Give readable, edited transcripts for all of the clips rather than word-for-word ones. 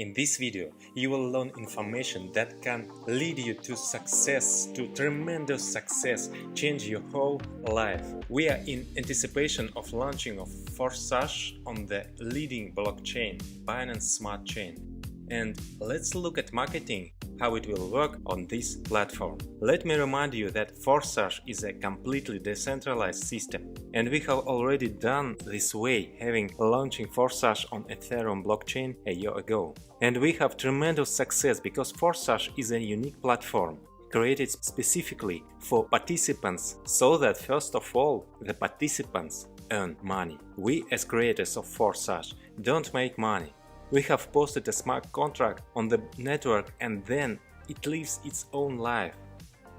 In this video, you will learn information that can lead you to success, to tremendous success, change your whole life. We are in anticipation of launching of Forsage on the leading blockchain, Binance Smart Chain. And let's look at marketing, how it will work on this platform. Let me remind you that Forsage is a completely decentralized system, and we have already done this way, having launching Forsage on Ethereum blockchain a year ago. And we have tremendous success because Forsage is a unique platform created specifically for participants, so that first of all the participants earn money. We as creators of Forsage don't make money. We have posted a smart contract on the network and then it lives its own life.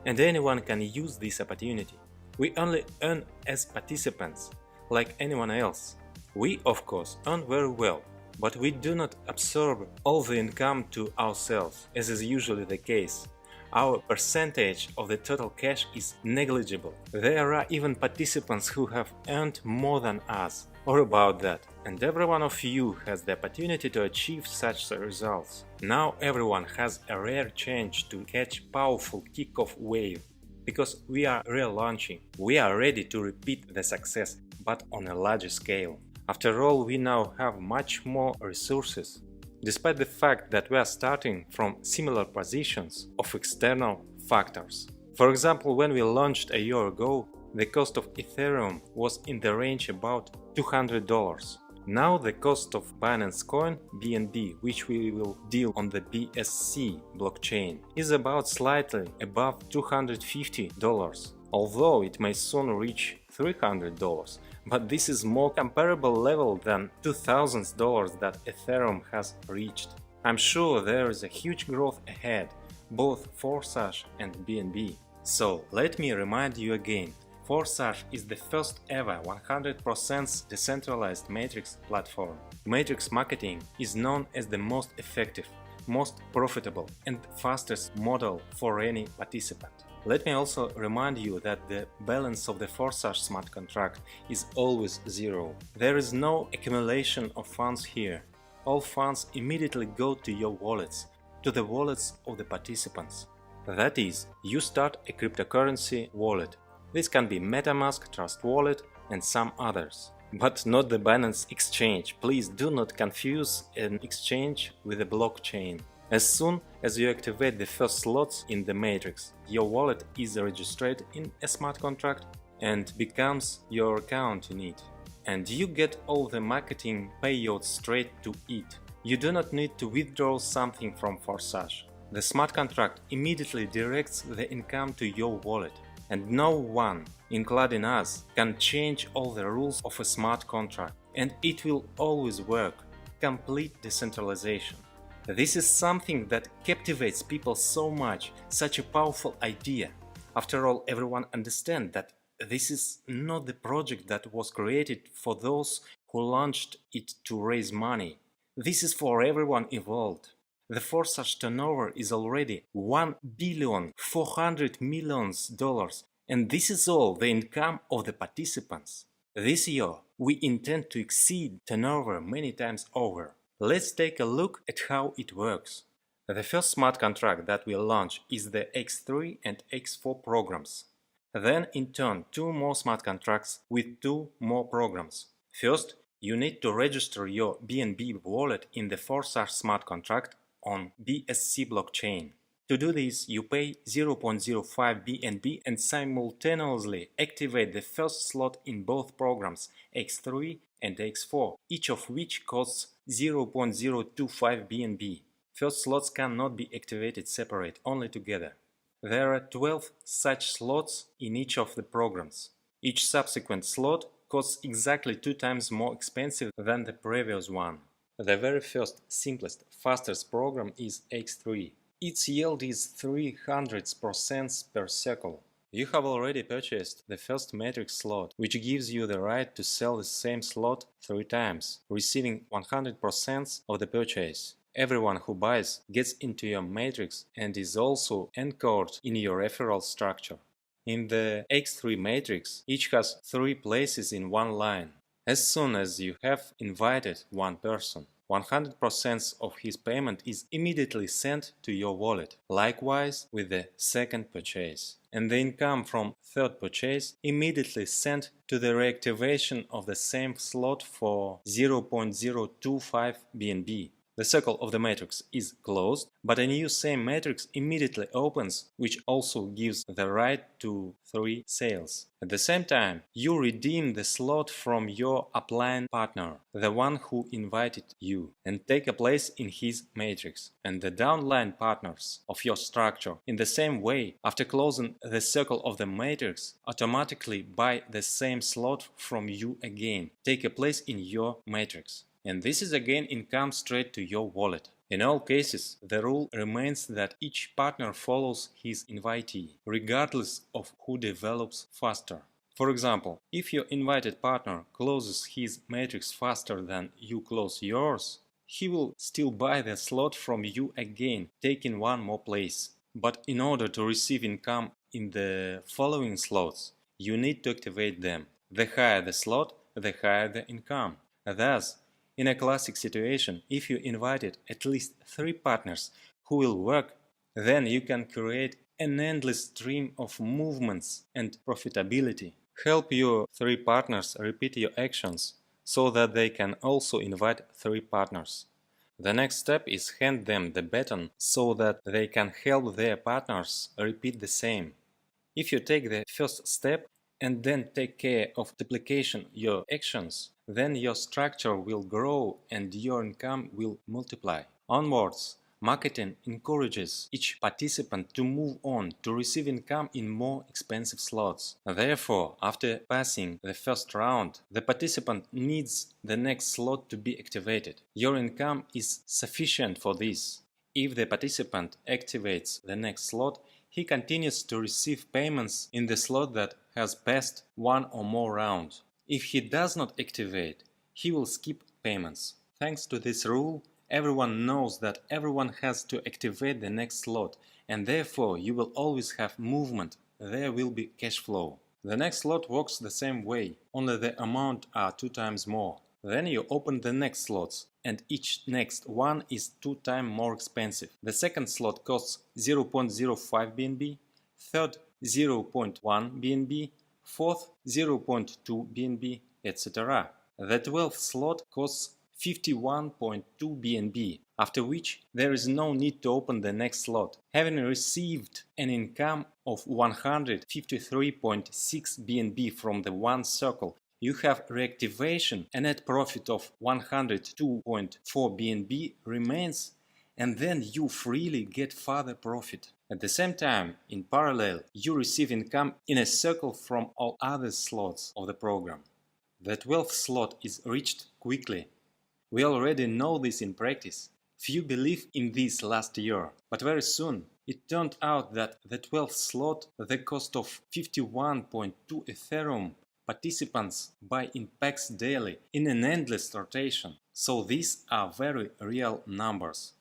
And anyone can use this opportunity. We only earn as participants, like anyone else. We, of course, earn very well, but we do not absorb all the income to ourselves, as is usually the case. Our percentage of the total cash is negligible. There are even participants who have earned more than us, or about that, and every one of you has the opportunity to achieve such results. Now everyone has a rare chance to catch powerful kickoff wave, because we are relaunching. We are ready to repeat the success, but on a larger scale. After all, we now have much more resources. Despite the fact that we are starting from similar positions of external factors. For example, when we launched a year ago, the cost of Ethereum was in the range about $200. Now the cost of Binance coin BNB, which we will deal on the BSC blockchain, is about slightly above $250, although it may soon reach $300. But this is more comparable level than $2,000 that Ethereum has reached. I'm sure there is a huge growth ahead, both Forsage and BNB. So let me remind you again, Forsage is the first ever 100% decentralized matrix platform. Matrix marketing is known as the most effective, most profitable and fastest model for any participant. Let me also remind you that the balance of the Forsage smart contract is always zero. There is no accumulation of funds here. All funds immediately go to your wallets, to the wallets of the participants. That is, you start a cryptocurrency wallet. This can be MetaMask, TRUSTWALLET and some others. But not the Binance exchange. Please do not confuse an exchange with a blockchain. As soon as you activate the first slots in the matrix, your wallet is registered in a smart contract and becomes your account in it. And you get all the marketing payouts straight to it. You do not need to withdraw something from Forsage. The smart contract immediately directs the income to your wallet. And no one, including us, can change all the rules of a smart contract. And it will always work. Complete decentralization. This is something that captivates people so much, such a powerful idea. After all, everyone understands that this is not the project that was created for those who launched it to raise money. This is for everyone involved. The Forsage turnover is already $1.4 billion, and this is all the income of the participants. This year, we intend to exceed turnover many times over. Let's take a look at how it works. The first smart contract that we'll launch is the X3 and X4 programs. Then, in turn, two more smart contracts with two more programs. First, you need to register your BNB wallet in the Forsage smart contract on BSC blockchain. To do this, you pay 0.05 BNB and simultaneously activate the first slot in both programs, X3 and X4, each of which costs 0.025 BNB. First slots cannot be activated separate, only together. There are 12 such slots in each of the programs. Each subsequent slot costs exactly 2 times more expensive than the previous one. The very first, simplest, fastest program is X3. Its yield is 300% per cycle. You have already purchased the first matrix slot, which gives you the right to sell the same slot 3 times, receiving 100% of the purchase. Everyone who buys gets into your matrix and is also anchored in your referral structure. In the X3 matrix, each has 3 places in one line. As soon as you have invited one person, 100% of his payment is immediately sent to your wallet. Likewise with the second purchase. And the income from third purchase immediately sent to the reactivation of the same slot for 0.025 BNB. The circle of the matrix is closed, but a new same matrix immediately opens, which also gives the right to 3 sales. At the same time, you redeem the slot from your upline partner, the one who invited you, and take a place in his matrix. And the downline partners of your structure, in the same way, after closing the circle of the matrix, automatically buy the same slot from you again, take a place in your matrix. And this is again income straight to your wallet. In all cases, the rule remains that each partner follows his invitee, regardless of who develops faster. For example, if your invited partner closes his matrix faster than you close yours, he will still buy the slot from you again, taking one more place. But in order to receive income in the following slots, you need to activate them. The higher the slot, the higher the income. Thus, in a classic situation, if you invited at least 3 partners who will work, then you can create an endless stream of movements and profitability. Help your 3 partners repeat your actions so that they can also invite 3 partners. The next step is hand them the baton so that they can help their partners repeat the same. If you take the first step and then take care of duplication your actions, then your structure will grow and your income will multiply. Onwards, marketing encourages each participant to move on to receive income in more expensive slots. Therefore, after passing the first round, the participant needs the next slot to be activated. Your income is sufficient for this. If the participant activates the next slot, he continues to receive payments in the slot that has passed one or more rounds. If he does not activate, he will skip payments. Thanks to this rule, everyone knows that everyone has to activate the next slot, and therefore you will always have movement. There will be cash flow. The next slot works the same way, only the amount are 2 times more. Then you open the next slots, and each next one is 2 times more expensive. The second slot costs 0.05 BNB, third 0.1 BNB, fourth 0.2 BNB, etc. The 12th slot costs 51.2 BNB, after which there is no need to open the next slot. Having received an income of 153.6 BNB from the one circle, you have reactivation, a net profit of 102.4 BNB remains, and then you freely get further profit. At the same time, in parallel, you receive income in a circle from all other slots of the program. The 12th slot is reached quickly. We already know this in practice. Few believe in this last year, but very soon it turned out that the 12th slot, the cost of 51.2 Ethereum, participants buy in packs daily in an endless rotation. So these are very real numbers.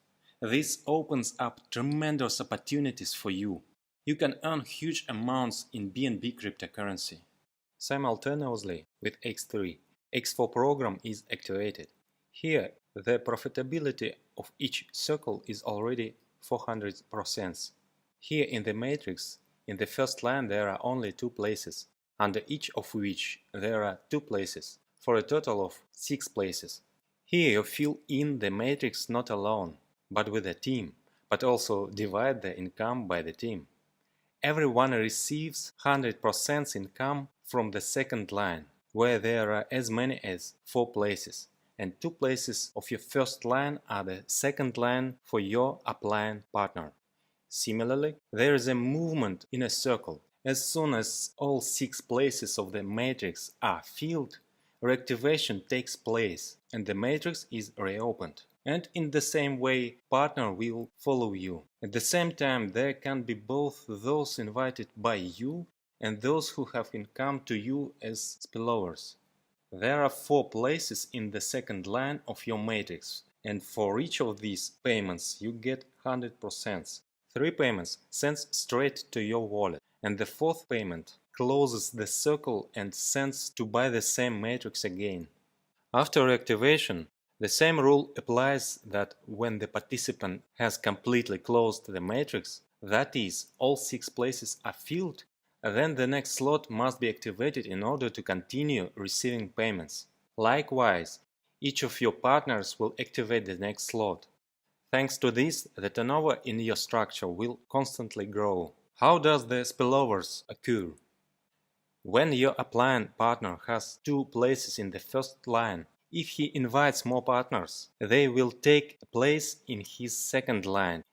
This opens up tremendous opportunities for you. You can earn huge amounts in BNB cryptocurrency. Simultaneously with X3, X4 program is activated. Here, the profitability of each circle is already 400%. Here in the matrix, in the first line there are only 2 places, under each of which there are 2 places, for a total of 6 places. Here you fill in the matrix not alone, but with a team, but also divide the income by the team. Everyone receives 100% income from the second line, where there are as many as 4 places, and 2 places of your first line are the second line for your upline partner. Similarly, there is a movement in a circle. As soon as all 6 places of the matrix are filled, reactivation takes place and the matrix is reopened. And in the same way, partner will follow you. At the same time, there can be both those invited by you and those who have come to you as spillovers. There are 4 places in the second line of your matrix, and for each of these payments you get 100%. 3 payments sent straight to your wallet, and the 4th payment closes the circle and sends to buy the same matrix again. After reactivation, The same rule applies that when the participant has completely closed the matrix, that is, all 6 places are filled, then the next slot must be activated in order to continue receiving payments. Likewise, each of your partners will activate the next slot. Thanks to this, the turnover in your structure will constantly grow. How does the spillovers occur? When your appliant partner has 2 places in the first line, if he invites more partners, they will take a place in his second line,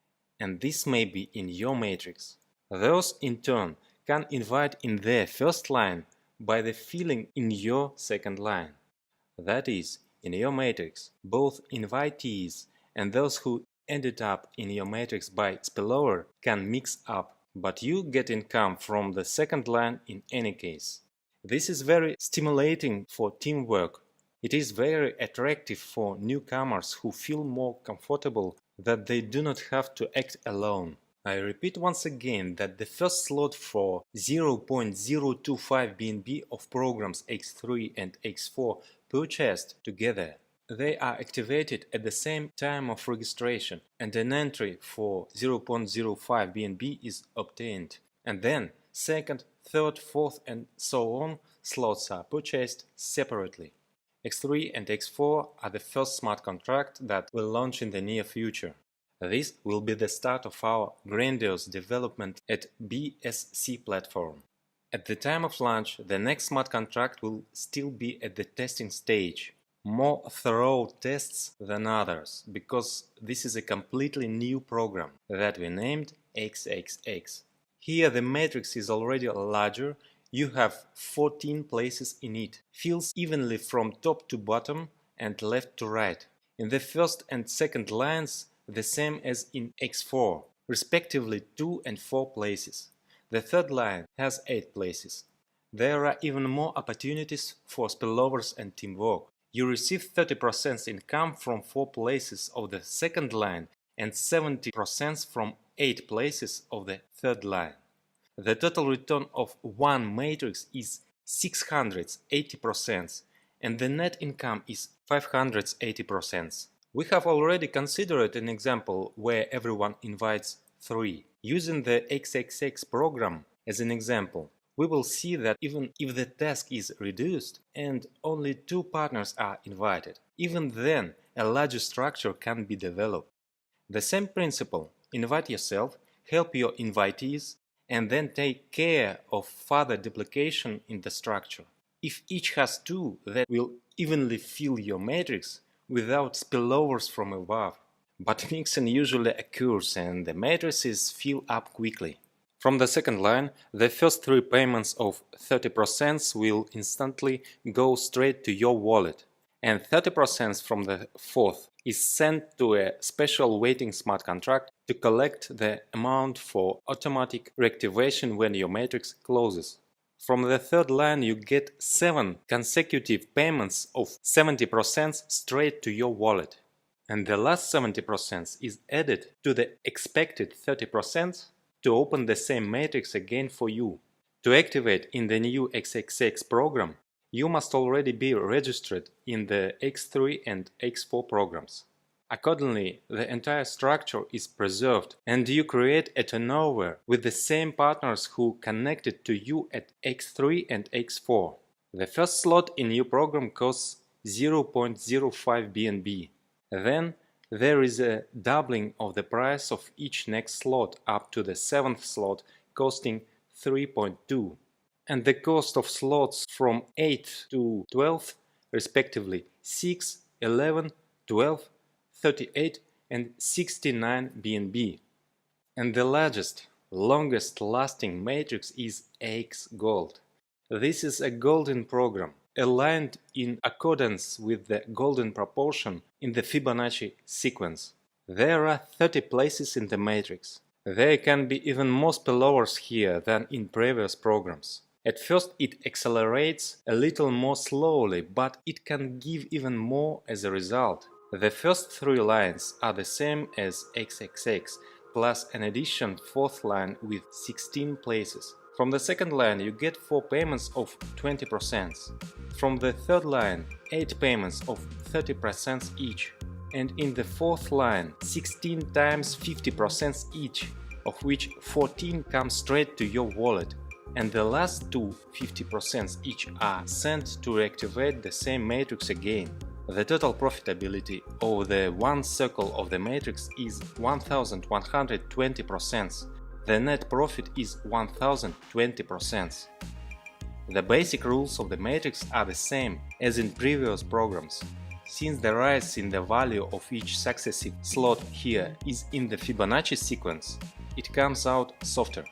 and this may be in your matrix. Those, in turn, can invite in their first line by the filling in your second line. That is, in your matrix, both invitees and those who ended up in your matrix by spillover can mix up, but you get income from the second line in any case. This is very stimulating for teamwork. It is very attractive for newcomers who feel more comfortable that they do not have to act alone. I repeat once again that the first slot for 0.025 BNB of programs X3 and X4 purchased together. They are activated at the same time of registration, and an entry for 0.05 BNB is obtained. And then second, third, fourth, and so on slots are purchased separately. X3 and X4 are the first smart contract that will launch in the near future. This will be the start of our grandiose development at BSC platform. At the time of launch, the next smart contract will still be at the testing stage. More thorough tests than others, because this is a completely new program that we named XXX. Here the matrix is already larger. You have 14 places in it, fills evenly from top to bottom and left to right. In the first and second lines, the same as in X4, respectively 2 and 4 places. The third line has 8 places. There are even more opportunities for spillovers and teamwork. You receive 30% income from 4 places of the second line and 70% from 8 places of the third line. The total return of one matrix is 680%, and the net income is 580%. We have already considered an example where everyone invites 3. Using the XXX program as an example, we will see that even if the task is reduced and only 2 partners are invited, even then a larger structure can be developed. The same principle: invite yourself, help your invitees, and then take care of further duplication in the structure. If each has 2, that will evenly fill your matrix without spillovers from above. But mixing usually occurs and the matrices fill up quickly. From the second line, the first 3 payments of 30% will instantly go straight to your wallet, and 30% from the fourth is sent to a special waiting smart contract to collect the amount for automatic reactivation when your matrix closes. From the third line you get 7 consecutive payments of 70% straight to your wallet, and the last 70% is added to the expected 30% to open the same matrix again for you. To activate in the new XXX program, you must already be registered in the X3 and X4 programs. Accordingly, the entire structure is preserved and you create a turnover with the same partners who connected to you at X3 and X4. The first slot in your program costs 0.05 BNB. Then there is a doubling of the price of each next slot up to the 7th slot costing 3.2. And the cost of slots from 8 to 12, respectively 6, 11, 12, 38 and 69 BNB. And the largest, longest lasting matrix is X Gold. This is a golden program, aligned in accordance with the golden proportion in the Fibonacci sequence. There are 30 places in the matrix. There can be even more spillovers here than in previous programs. At first it accelerates a little more slowly, but it can give even more as a result. The first 3 lines are the same as XXX, plus an additional 4th line with 16 places. From the second line you get 4 payments of 20%. From the third line 8 payments of 30% each. And in the fourth line 16 times 50% each, of which 14 come straight to your wallet, and the last two 50% each are sent to reactivate the same matrix again. The total profitability of the one circle of the matrix is 1120%. The net profit is 1020%. The basic rules of the matrix are the same as in previous programs. Since the rise in the value of each successive slot here is in the Fibonacci sequence, it comes out softer.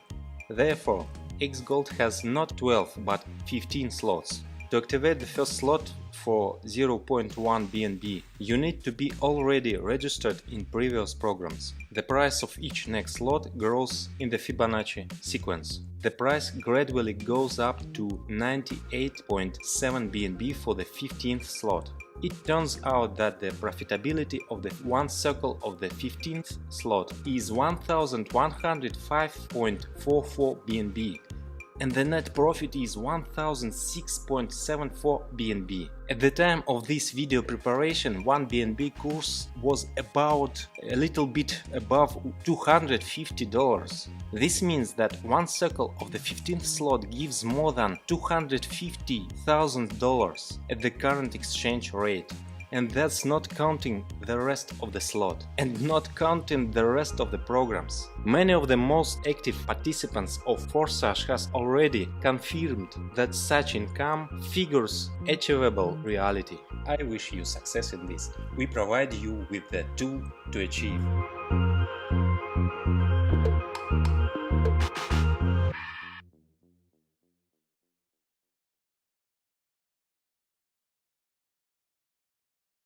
Therefore, Xgold has not 12 but 15 slots. To activate the first slot for 0.1 BNB, you need to be already registered in previous programs. The price of each next slot grows in the Fibonacci sequence. The price gradually goes up to 98.7 BNB for the 15th slot. It turns out that the profitability of the one circle of the 15th slot is 1105.44 BNB, and the net profit is 1006.74 BNB. At the time of this video preparation, one BNB course was about a little bit above $250. This means that one circle of the 15th slot gives more than $250,000 at the current exchange rate. And that's not counting the rest of the slot, and not counting the rest of the programs. Many of the most active participants of Forsage has already confirmed that such income figures achievable reality. I wish you success in this. We provide you with the tool to achieve.